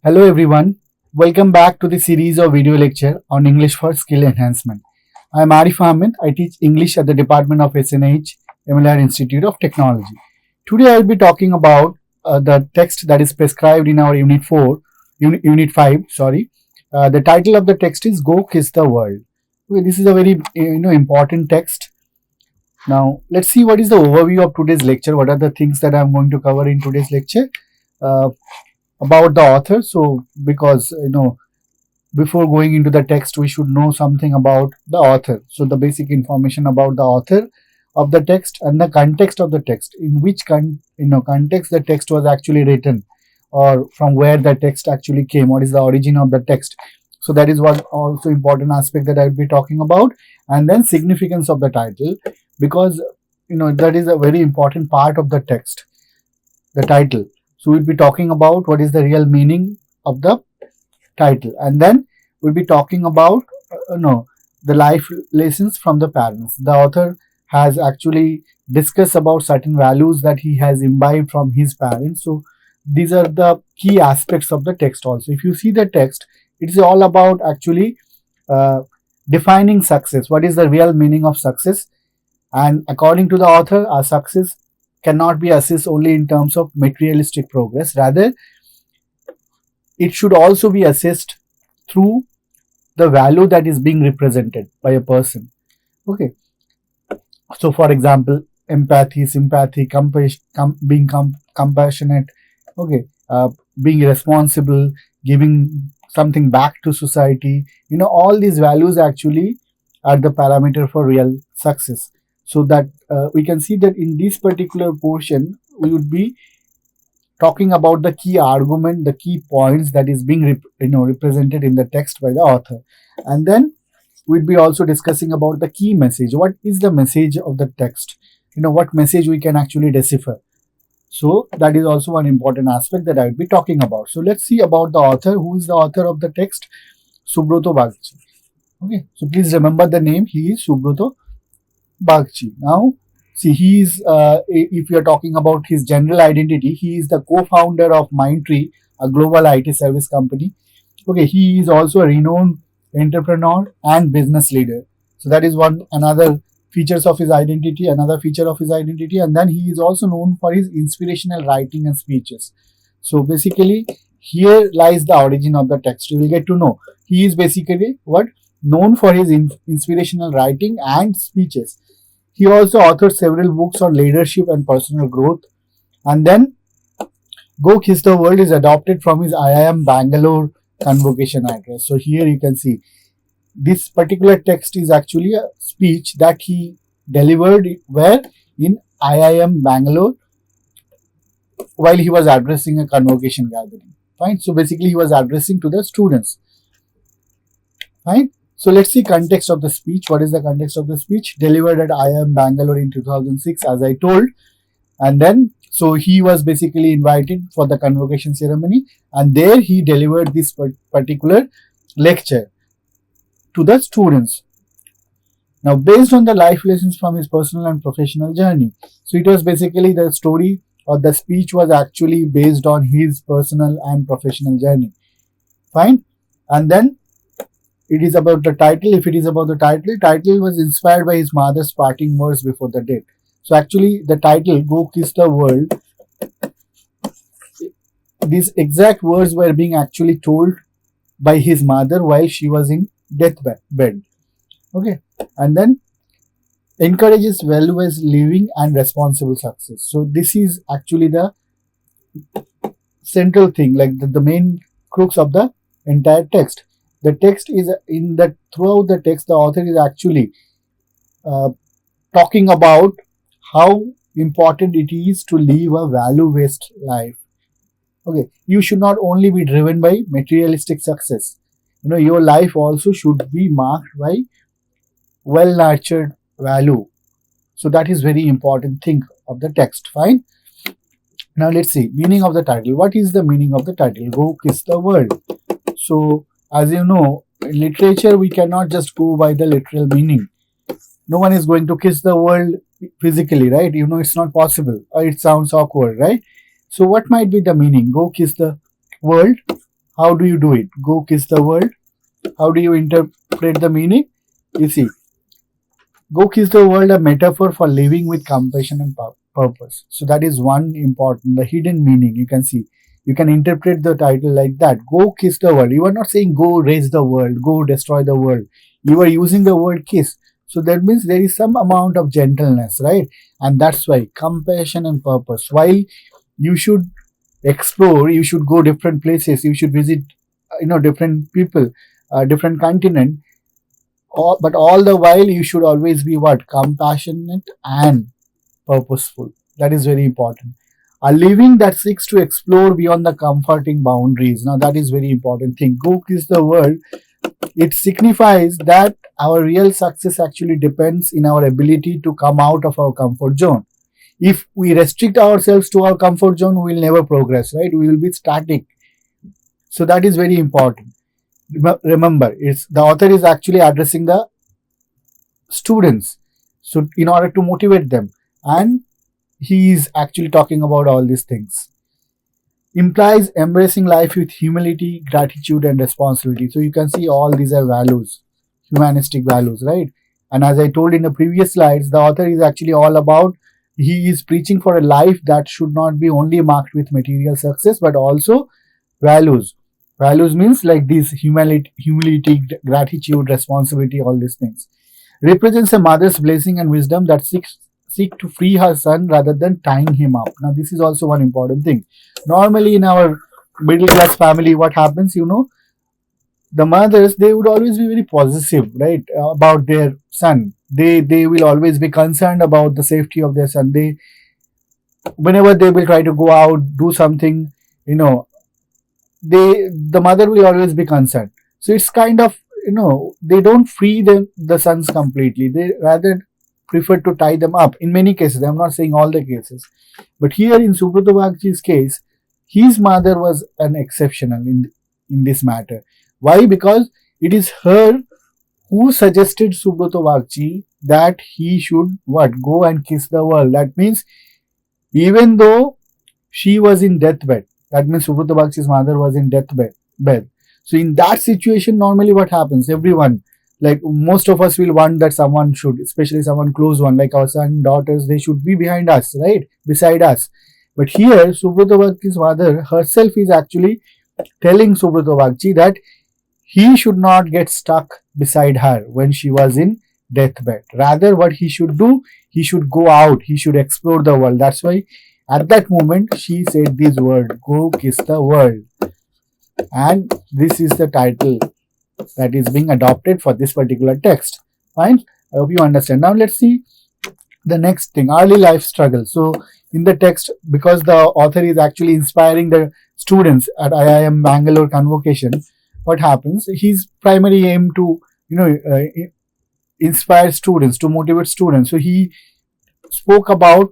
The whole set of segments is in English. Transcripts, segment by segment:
Hello everyone, welcome back to the series of video lecture on English for Skill Enhancement. I am Arif Ahammed. I teach English at the Department of SNH, MLR Institute of Technology. Today I will be talking about the text that is prescribed in our Unit 5. The title of the text is Go Kiss the World. Okay, this is a very important text. Now let's see what is the overview of today's lecture. What are the things that I am going to cover in today's lecture? About the author. So because before going into the text we should know something about the author. So the basic information about the author of the text and the context of the text, in which context the text was actually written, or from where the text actually came, what is the origin of the text. So that is one also important aspect that I will be talking about. And then significance of the title, because that is a very important part of the text, the title. So we'll be talking about what is the real meaning of the title, and then we'll be talking about the life lessons from the parents. The author has actually discussed about certain values that he has imbibed from his parents. So these are the key aspects of the text. Also, if you see the text, it's all about actually defining success. What is the real meaning of success? And according to the author, our success cannot be assessed only in terms of materialistic progress. Rather, it should also be assessed through the value that is being represented by a person. Okay. So, for example, empathy, sympathy, being compassionate, okay, being responsible, giving something back to society. All these values actually are the parameter for real success. So that we can see that in this particular portion, we would be talking about the key argument, the key points that is being represented in the text by the author. And then we'd be also discussing about the key message. What is the message of the text? What message we can actually decipher. So that is also one important aspect that I will be talking about. So let's see about the author. Who is the author of the text? Subroto Bagchi. Okay, so please remember the name. He is Subroto Bagchi. Now, see, he is, if you are talking about his general identity, he is the co-founder of Mindtree, a global IT service company. Okay, he is also a renowned entrepreneur and business leader. So that is another feature of his identity. And then he is also known for his inspirational writing and speeches. So basically, here lies the origin of the text. You will get to know. He is basically known for his inspirational writing and speeches. He also authored several books on leadership and personal growth. And then Go Kiss the World is adopted from his IIM Bangalore convocation address. So here you can see this particular text is actually a speech that he delivered where in IIM Bangalore while he was addressing a convocation gathering. Fine. So basically he was addressing to the students. Fine. So let's see context of the speech. What is the context of the speech? Delivered at IIM Bangalore in 2006, as I told. And then, so he was basically invited for the convocation ceremony, and there he delivered this particular lecture to the students. Now, based on the life lessons from his personal and professional journey. So it was basically the story, or the speech was actually based on his personal and professional journey. Fine. And then it is about the title. If it is about the title was inspired by his mother's parting words before the death. So actually the title, Go Kiss the World, these exact words were being actually told by his mother while she was in deathbed. Okay. And then encourages values living and responsible success. So this is actually the central thing, like the main crux of the entire text. The text is throughout the text, the author is actually talking about how important it is to live a value-based life. Okay, you should not only be driven by materialistic success. Your life also should be marked by well-nurtured value. So that is very important thing of the text. Fine. Now let's see meaning of the title. What is the meaning of the title? Go Kiss the World. So as you know, in literature, we cannot just go by the literal meaning. No one is going to kiss the world physically, right? It's not possible, or it sounds awkward, right? So what might be the meaning? Go kiss the world. How do you do it? Go kiss the world. How do you interpret the meaning? You see, go kiss the world, a metaphor for living with compassion and purpose. So that is one important, the hidden meaning. You can see, you can interpret the title like that. Go kiss the world. You are not saying go raise the world, go destroy the world. You are using the word kiss. So that means there is some amount of gentleness, right? And that's why compassion and purpose. While you should explore, you should go different places, you should visit, different people, different continent, but all the while you should always be what? Compassionate and purposeful. That is very important. A living that seeks to explore beyond the comforting boundaries. Now that is very important thing. Go kiss the world. It signifies that our real success actually depends in our ability to come out of our comfort zone. If we restrict ourselves to our comfort zone, we will never progress, right? We will be static. So that is very important. Remember, it's the author is actually addressing the students, so in order to motivate them, and he is actually talking about all these things. Implies embracing life with humility, gratitude, and responsibility. So you can see all these are values, humanistic values, right? And as I told in the previous slides, the author is actually all about, he is preaching for a life that should not be only marked with material success but also values. Values means like these humility, gratitude, responsibility, all these things. Represents a mother's blessing and wisdom that seek to free her son rather than tying him up. Now this is also one important thing. Normally in our middle class family, what happens, the mothers, they would always be very possessive, right, about their son. They will always be concerned about the safety of their son. Whenever they will try to go out, do something, the mother will always be concerned. So it's kind of, they don't free the sons completely. They rather prefer to tie them up in many cases. I'm not saying all the cases, but here in Subrata Bagchi's case, his mother was an exceptional in this matter. Why? Because it is her who suggested Subrata Bagchi that he should go and kiss the world. That means even though she was in deathbed, that means Subrata Bagchi's mother was in deathbed. So in that situation, normally what happens? Everyone, like most of us, will want that someone should, especially someone close one, like our son, daughters, they should be behind us, right? Beside us. But here, Subrata Bagchi's mother herself is actually telling Subrata Bagchi that he should not get stuck beside her when she was in deathbed. Rather, what he should do, he should go out, he should explore the world. That's why at that moment she said these words, go kiss the world. And this is the title that is being adopted for this particular text. Fine? I hope you understand. Now let's see the next thing, early life struggle. So in the text, because the author is actually inspiring the students at IIM Bangalore convocation, what happens? His primary aim to inspire students, to motivate students. So he spoke about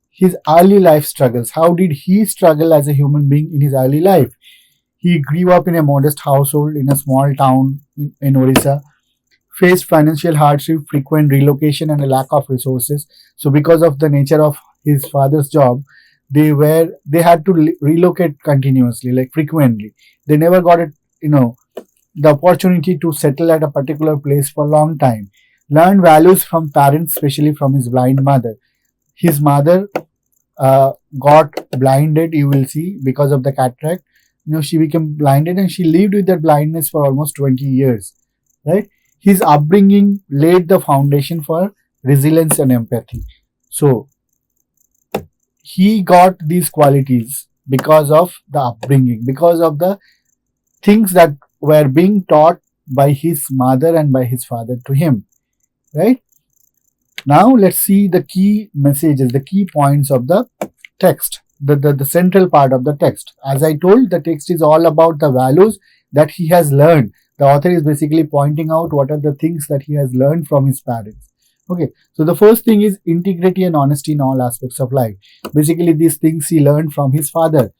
his early life struggles. How did he struggle as a human being in his early life? He grew up in a modest household in a small town in Orissa, faced financial hardship, frequent relocation, and a lack of resources. So because of the nature of his father's job, they had to relocate continuously, like frequently. They never got the opportunity to settle at a particular place for a long time. Learned values from parents, especially from his blind mother. His mother got blinded, you will see, because of the cataract. She became blinded and she lived with that blindness for almost 20 years, right? His upbringing laid the foundation for resilience and empathy. So he got these qualities because of the upbringing, because of the things that were being taught by his mother and by his father to him, right? Now let's see the key messages, the key points of the text, the central part of the text. As I told, the text is all about the values that he has learned. The author is basically pointing out what are the things that he has learned from his parents. Okay, so the first thing is integrity and honesty in all aspects of life. Basically, these things he learned from his father.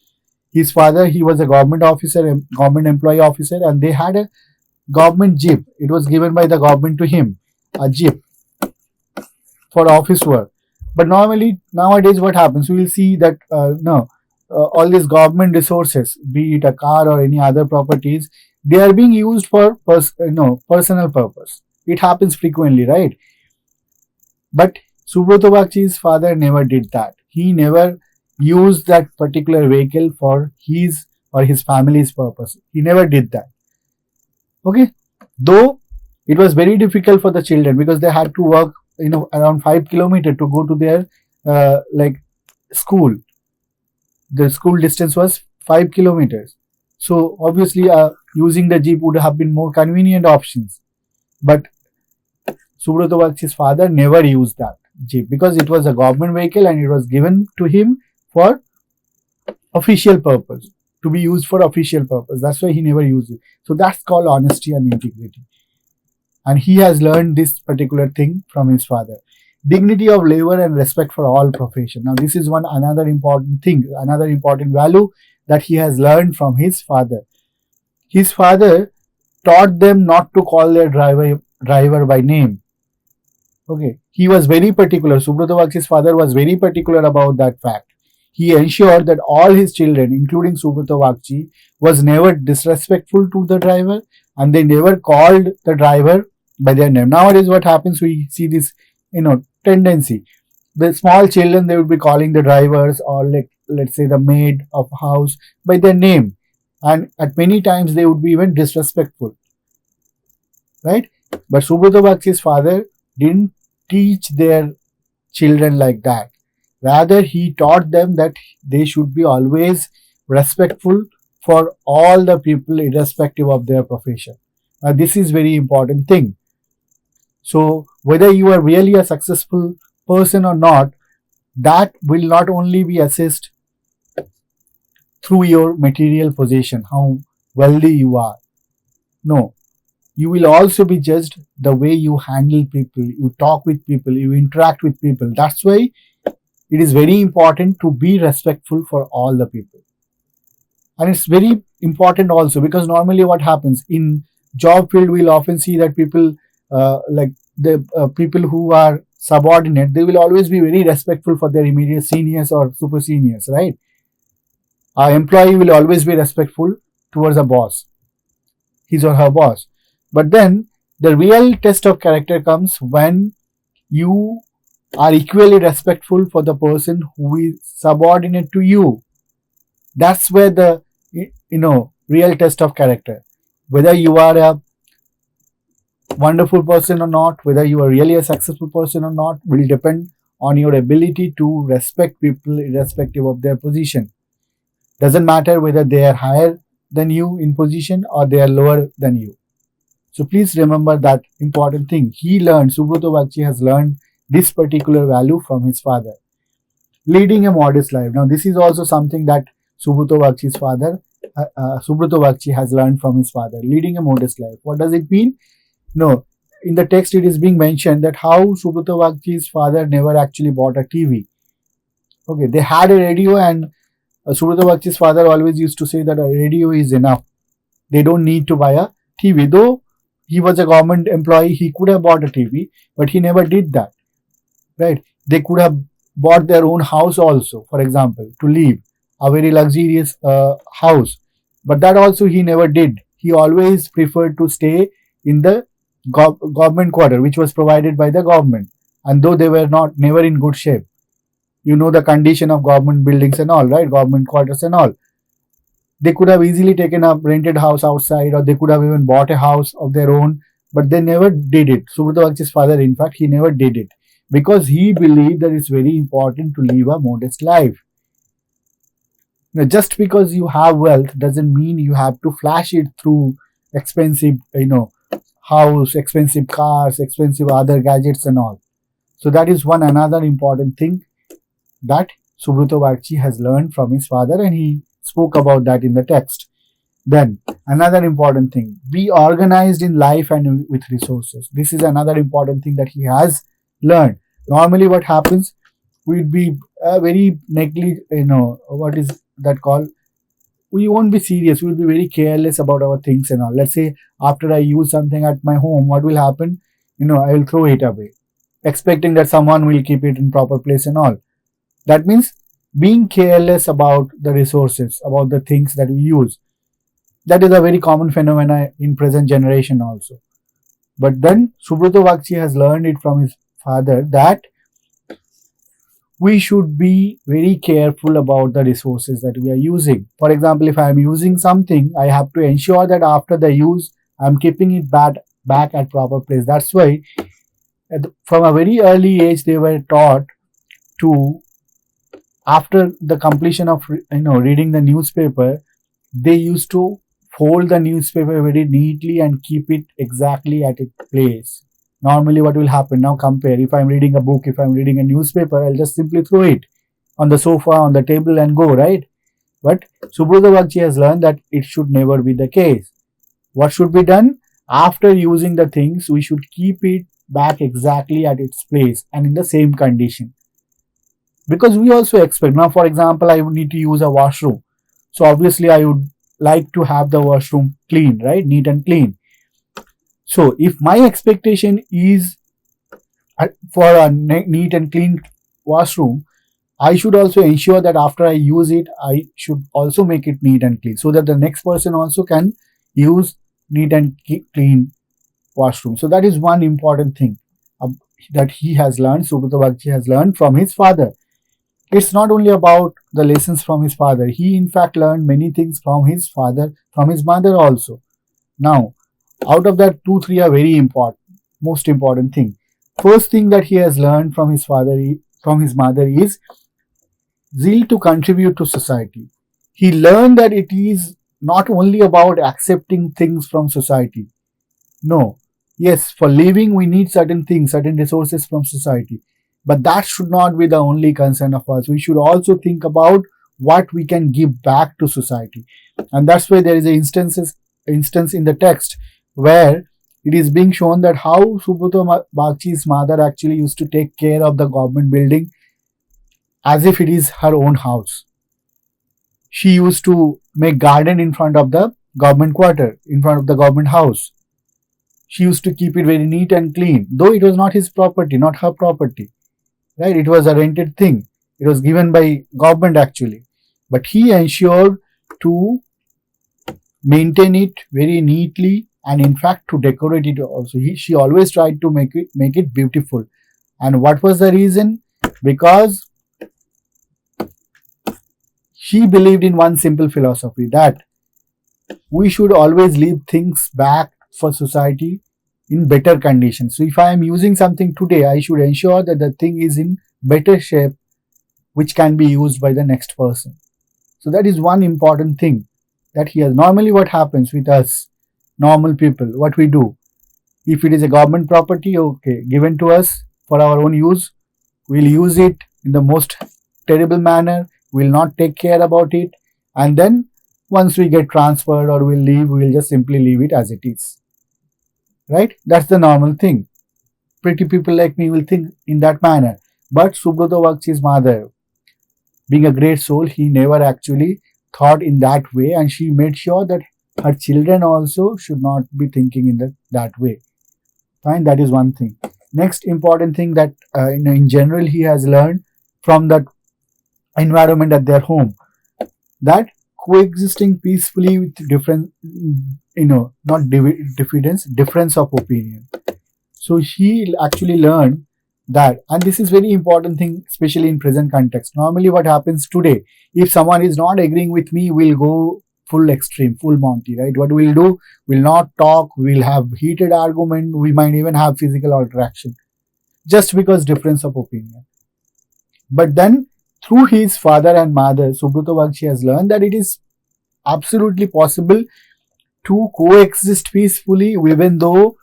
His father, he was a government officer, a government employee officer, and they had a government jeep. It was given by the government to him, a jeep for office work. But normally, nowadays, what happens? We will see that all these government resources, be it a car or any other properties, they are being used for personal purpose. It happens frequently, right? But Subrata Bakchi's father never did that. He never used that particular vehicle for his or his family's purpose. He never did that. Okay, though it was very difficult for the children because they had to walk, around 5 kilometers to go to their school. The school distance was 5 kilometers. So obviously, using the jeep would have been more convenient options. But Subrata Bakchi's father never used that jeep because it was a government vehicle and it was given to him for official purpose, to be used for official purpose. That's why he never used it. So that's called honesty and integrity. And he has learned this particular thing from his father. Dignity of labor and respect for all profession. Now this is another important thing, another important value that he has learned from his father. His father taught them not to call their driver by name. Okay, he was very particular. Subrata Bakchi's father was very particular about that fact. He ensured that all his children, including Subrata Bakchi, was never disrespectful to the driver, and they never called the driver by their name. Nowadays, what happens? We see this, tendency. The small children, they would be calling the drivers or let's say the maid of house by their name, and at many times they would be even disrespectful, right? But Subrata Bakchi's father didn't teach their children like that. Rather, he taught them that they should be always respectful for all the people irrespective of their profession. This is very important thing. So whether you are really a successful person or not, that will not only be assessed through your material possession, how wealthy you are. No, you will also be judged the way you handle people, you talk with people, you interact with people. That's why it is very important to be respectful for all the people. And it's very important also because normally what happens in job field, we'll often see that people people who are subordinate, they will always be very respectful for their immediate seniors or super seniors, right? Our employee will always be respectful towards a boss, his or her boss. But then the real test of character comes when you are equally respectful for the person who is subordinate to you. That's where the real test of character. Whether you are a wonderful person or not, whether you are really a successful person or not, will depend on your ability to respect people irrespective of their position. Doesn't matter whether they are higher than you in position or they are lower than you. So please remember that important thing. Subrata Bakchi has learned this particular value from his father. Leading a modest life. Now this is also something that Subrata Bakchi has learned from his father. Leading a modest life. What does it mean? No, in the text it is being mentioned that how Subrata Bakchi's father never actually bought a TV. Okay, they had a radio and Subrata Bakchi's father always used to say that a radio is enough. They don't need to buy a TV. Though he was a government employee, he could have bought a TV, but he never did that. Right? They could have bought their own house also, for example, to live, a very luxurious house. But that also he never did. He always preferred to stay in the government quarter, which was provided by the government. And though they were never in good shape, the condition of government buildings and all, right? Government quarters and all. They could have easily taken a rented house outside, or they could have even bought a house of their own, but they never did it. Subrata Bakchi's father, in fact, he never did it because he believed that it's very important to live a modest life. Now, just because you have wealth doesn't mean you have to flash it through expensive, house, expensive cars, expensive other gadgets and all. So that is another important thing that Subrata Bakchi has learned from his father, and he spoke about that in the text. Then another important thing, be organized in life and with resources. This is another important thing that he has learned. Normally what happens, we'd be very what is that called? We won't be serious. We'll be very careless about our things and all. Let's say after I use something at my home, what will happen? I will throw it away, expecting that someone will keep it in proper place and all. That means being careless about the resources, about the things that we use. That is a very common phenomenon in present generation also. But then Subrata Bakshi has learned it from his father that we should be very careful about the resources that we are using. For example, if I am using something, I have to ensure that after the use, I am keeping it back at proper place. That's why from a very early age they were taught to, after the completion of reading the newspaper, they used to fold the newspaper very neatly and keep it exactly at its place. Normally what will happen, now compare, if I'm reading a book, if I'm reading a newspaper, I'll just simply throw it on the sofa, on the table and go, right? But Subrata Bakshi has learned that it should never be the case. What should be done? After using the things, we should keep it back exactly at its place and in the same condition. Because we also expect, now for example, I would need to use a washroom. So obviously I would like to have the washroom clean, right? Neat and clean. So if my expectation is for a neat and clean washroom, I should also ensure that after I use it, I should also make it neat and clean so that the next person also can use neat and clean washroom. So that is one important thing that he has learned, Subrata Bakshi has learned from his father. It's not only about the lessons from his father. He in fact learned many things from his father, from his mother also. Now, out of that, 2-3 are very important, most important thing. First thing that he has learned from his father, from his mother, is zeal to contribute to society. He learned that it is not only about accepting things from society. No. Yes, for living we need certain things, certain resources from society. But that should not be the only concern of us. We should also think about what we can give back to society. And that's why there is an instance in the text where it is being shown that how Subrata Bakshi's mother actually used to take care of the government building as if it is her own house. She used to make garden in front of the government quarter, in front of the government house. She used to keep it very neat and clean, though it was not his property, not her property. Right? It was a rented thing. It was given by government actually. But he ensured to maintain it very neatly and in fact to decorate it also. She always tried to make it beautiful. And what was the reason? Because she believed in one simple philosophy, that we should always leave things back for society in better conditions. So if I am using something today, I should ensure that the thing is in better shape, which can be used by the next person. So that is one important thing that he has. Normally what happens with us, normal people, what we do, if it is a government property, okay, given to us for our own use, we'll use it in the most terrible manner, we'll not take care about it, and then once we get transferred or we'll leave, we'll just simply leave it as it is. Right? That's the normal thing. Pretty people like me will think in that manner. But Subrata Bakshi's mother, being a great soul, he never actually thought in that way, and she made sure that her children also should not be thinking in that way. Fine, that is one thing. Next important thing that in general he has learned from that environment at their home, that coexisting peacefully with different, not difference of opinion. So he actually learned that, and this is very important thing, especially in present context. Normally what happens today, if someone is not agreeing with me, we'll go full extreme, full Monty, right? What we'll do, we'll not talk, we'll have heated argument, we might even have physical altercation, just because difference of opinion. But then through his father and mother, Subrata Bakshi has learned that it is absolutely possible to coexist peacefully even though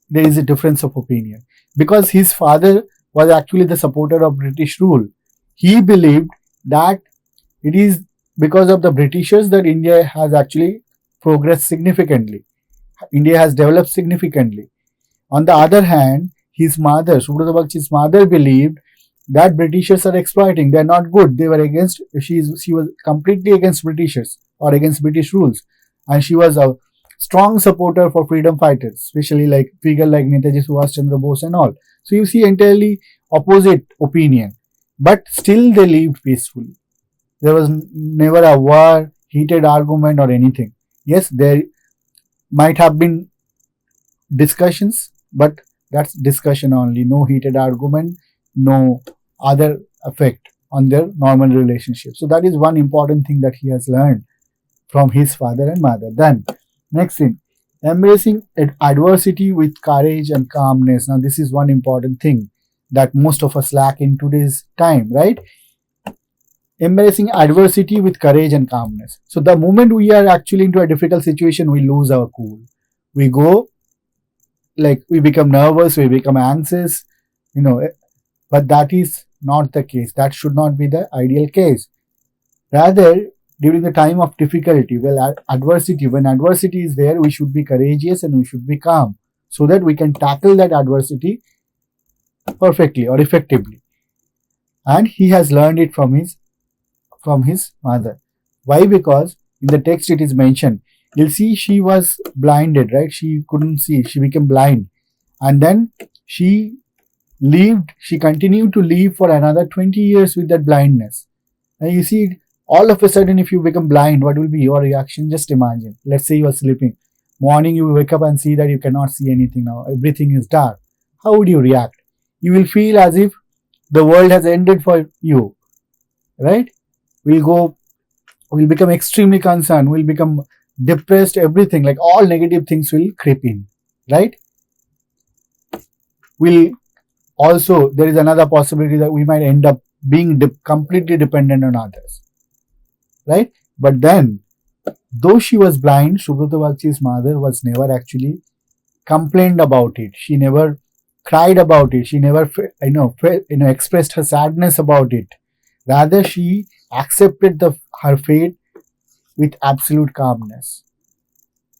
there is a difference of opinion. Because his father was actually the supporter of British rule. He believed that it is because of the Britishers that India has actually progressed significantly. India has developed significantly. On the other hand, his mother, Subrata Bakshi's mother, believed that Britishers are exploiting. They are not good. They were against. She was completely against Britishers or against British rules, and she was a strong supporter for freedom fighters, especially like figure like Netaji Subhash Chandra Bose and all. So you see entirely opposite opinion. but still they lived peacefully. There was never a war, heated argument, or anything. Yes, there might have been discussions, but that's discussion only. No heated argument, no other effect on their normal relationship. So that is one important thing that he has learned from his father and mother. Then, next thing, embracing adversity with courage and calmness. Now, this is one important thing that most of us lack in today's time, right? Embracing adversity with courage and calmness. So, the moment we are actually into a difficult situation, we lose our cool. We go like we become nervous, we become anxious, but that is not the case. That should not be the ideal case. Rather, during the time of difficulty, when adversity is there, we should be courageous and we should be calm so that we can tackle that adversity perfectly or effectively. And he has learned it from his mother. Why? Because in the text it is mentioned. You'll see she was blinded, right? She couldn't see. She became blind. And then she continued to live for another 20 years with that blindness. And you see, all of a sudden, if you become blind, what will be your reaction? Just imagine. Let's say you are sleeping. Morning, you wake up and see that you cannot see anything now. Everything is dark. How would you react? You will feel as if the world has ended for you, right? We'll become extremely concerned. We'll become depressed, everything. Like all negative things will creep in, right? There is another possibility that we might end up being completely dependent on others. Right? But then, though she was blind, Subrata Bakchi's mother was never actually complained about it. She never cried about it. She never, expressed her sadness about it. Rather, she accepted her fate with absolute calmness,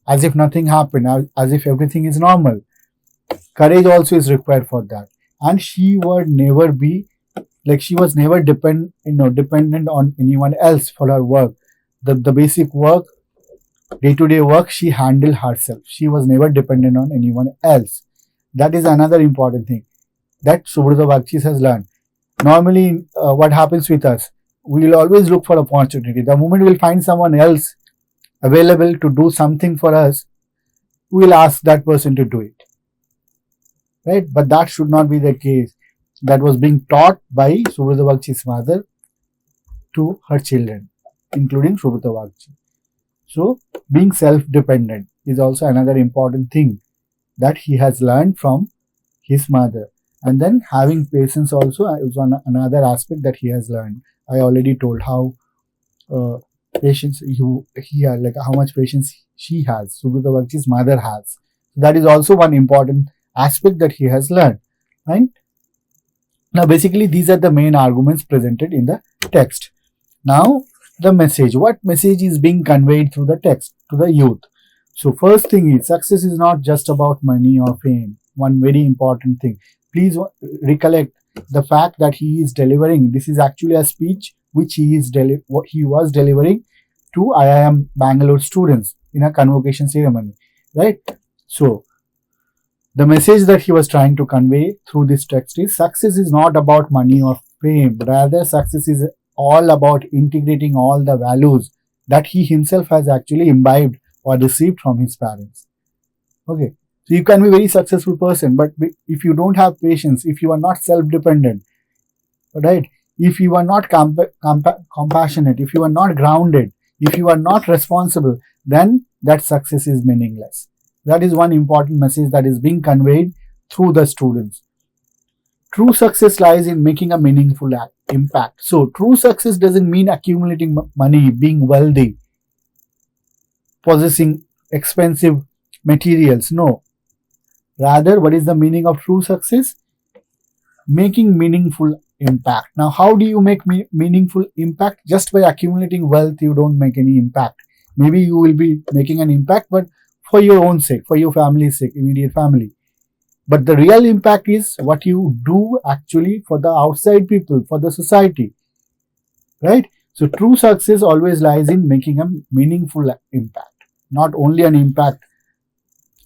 as if nothing happened, as if everything is normal. Courage also is required for that, and she was never dependent on anyone else for her work. The basic work, day-to-day work, she handled herself. She was never dependent on anyone else. That is another important thing that Subrata Bakshi has learned. Normally, what happens with us? We will always look for opportunity. The moment we'll find someone else available to do something for us, we will ask that person to do it. Right? But that should not be the case. That was being taught by Subrata Bakchi's mother to her children, including Subrata Bakchi. So, being self-dependent is also another important thing that he has learned from his mother. And then having patience also is another aspect that he has learned. I already told how patience he had, like how much patience she has, Subrata Bakchi's mother has. That is also one important aspect that he has learned. Right? Now, basically, these are the main arguments presented in the text. Now, the message. What message is being conveyed through the text to the youth? So, first thing is, success is not just about money or fame. One very important thing. Please recollect the fact that he is delivering. This is actually a speech which he was delivering to IIM Bangalore students in a convocation ceremony. Right? So, the message that he was trying to convey through this text is success is not about money or fame. Rather, success is all about integrating all the values that he himself has actually imbibed or received from his parents. Okay. So you can be a very successful person, but if you don't have patience, if you are not self-dependent, right? If you are not compassionate, if you are not grounded, if you are not responsible, then that success is meaningless. That is one important message that is being conveyed through the students. True success lies in making a meaningful impact. So, true success doesn't mean accumulating money, being wealthy, possessing expensive materials. No. Rather, what is the meaning of true success? Making meaningful impact. Now, how do you make meaningful impact? Just by accumulating wealth, you don't make any impact. Maybe you will be making an impact, but for your own sake, for your family's sake, immediate family. But the real impact is what you do actually for the outside people, for the society. Right? So true success always lies in making a meaningful impact. Not only an impact,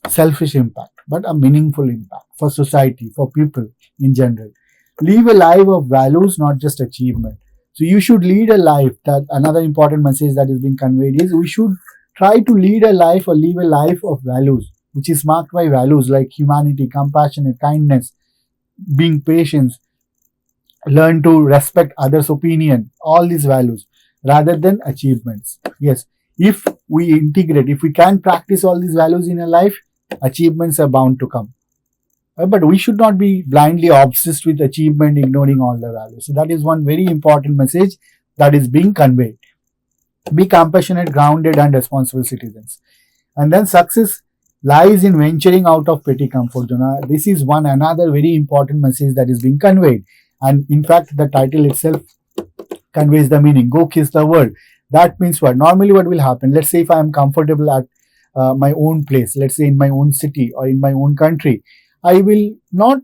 selfish impact, but a meaningful impact for society, for people in general. live a life of values, not just achievement. So you should lead a life. That another important message that is being conveyed is we should try to lead a life or live a life of values, which is marked by values like humanity, compassion, kindness, being patient, learn to respect others' opinion, all these values rather than achievements. Yes, if we integrate, if we can practice all these values in a life, achievements are bound to come. But we should not be blindly obsessed with achievement, ignoring all the values. So that is one very important message that is being conveyed. Be compassionate, grounded, and responsible citizens. And then success lies in venturing out of petty comfort zone. This is one another very important message that is being conveyed. And in fact, the title itself conveys the meaning. Go kiss the world. That means what? Normally, what will happen? Let's say if I am comfortable at my own place, let's say in my own city or in my own country, I will not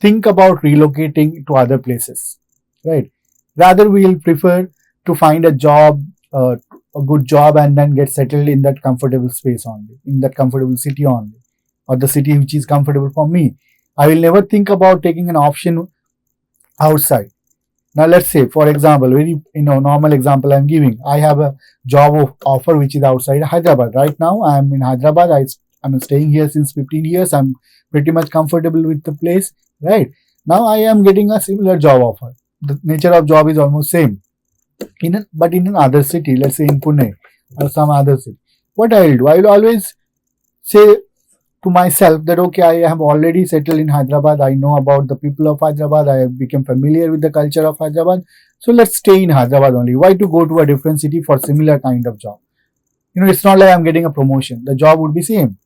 think about relocating to other places, right? Rather, we will prefer to find a job, a good job, and then get settled in that comfortable space only, in that comfortable city only, or the city which is comfortable for me. I will never think about taking an option outside. Now, let's say, for example, very normal example I'm giving. I have a job offer which is outside Hyderabad. Right now, I am in Hyderabad. I'm staying here since 15 years. I'm pretty much comfortable with the place. Right now, I am getting a similar job offer. The nature of job is almost same. But in another city, let's say in Pune or some other city, what I will do, I will always say to myself that okay, I have already settled in Hyderabad. I know about the people of Hyderabad. I have become familiar with the culture of Hyderabad. So let's stay in Hyderabad only. Why to go to a different city for similar kind of job? It's not like I'm getting a promotion. The job would be same.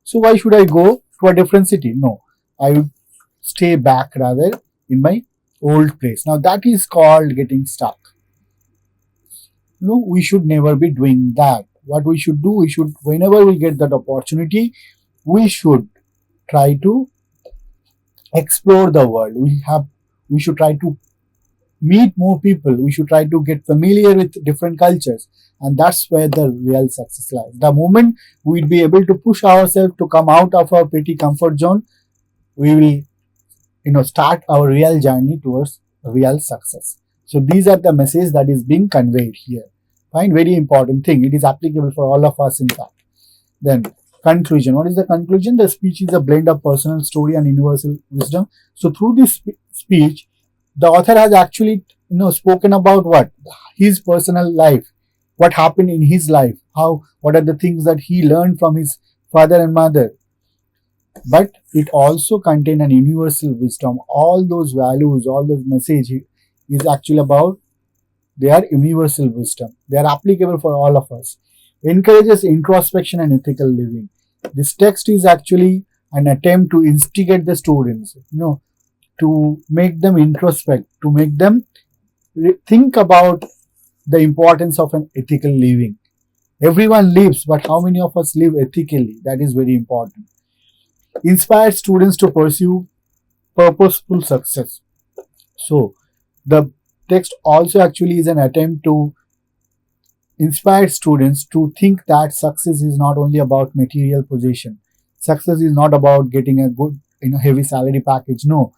So why should I go to a different city? No, I would stay back rather in my old place. Now that is called getting stuck. No, we should never be doing that. What we should do, whenever we get that opportunity, we should try to explore the world. We should try to meet more people. We should try to get familiar with different cultures, and that's where the real success lies. The moment we'll be able to push ourselves to come out of our petty comfort zone, we will start our real journey towards real success. So these are the message that is being conveyed here. Fine, very important thing. It is applicable for all of us in fact. Then conclusion. What is the conclusion? The speech is a blend of personal story and universal wisdom. So through this speech, the author has actually spoken about what? His personal life, what happened in his life, what are the things that he learned from his father and mother. But it also contains an universal wisdom. All those values, all those message is actually about, they are universal wisdom. They are applicable for all of us. Encourages introspection and ethical living. This text is actually an attempt to instigate the students, to make them introspect, to make them think about the importance of an ethical living. Everyone lives, but how many of us live ethically? That is very important. Inspire students to pursue purposeful success. So, the text also actually is an attempt to inspire students to think that success is not only about material possession. Success is not about getting a good, heavy salary package. No,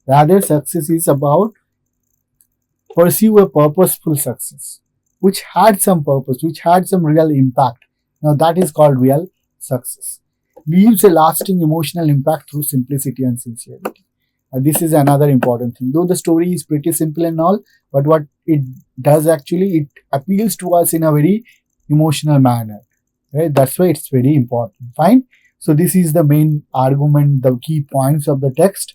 rather success is about pursue a purposeful success, which had some purpose, which had some real impact. Now that is called real success. Leaves a lasting emotional impact through simplicity and sincerity. This is another important thing. Though the story is pretty simple and all, but what it does actually, it appeals to us in a very emotional manner. Right? That's why it's very important. Fine. So this is the main argument, the key points of the text.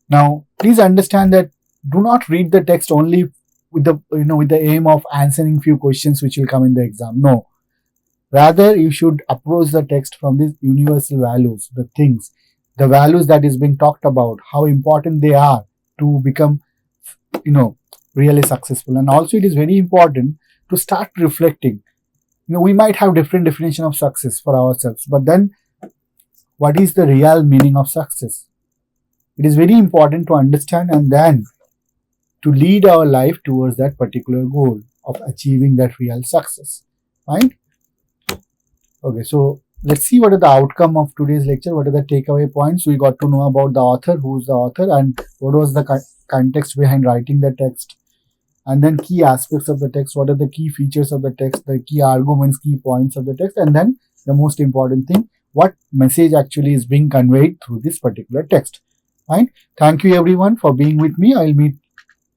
Now, please understand that do not read the text only with the aim of answering few questions which will come in the exam. No. Rather, you should approach the text from these universal values, the things, the values that is being talked about, how important they are to become, really successful. And also it is very important to start reflecting. We might have different definition of success for ourselves, but then what is the real meaning of success? It is very important to understand and then to lead our life towards that particular goal of achieving that real success. Fine? Okay, so let's see what are the outcome of today's lecture. What are the takeaway points? We got to know about the author, who's the author, and what was the context behind writing the text, and then key aspects of the text. What are the key features of the text, the key arguments, key points of the text, and then the most important thing, what message actually is being conveyed through this particular text. Fine. Thank you everyone for being with me. I'll meet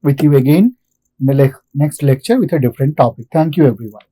with you again in the next lecture with a different topic. Thank you everyone.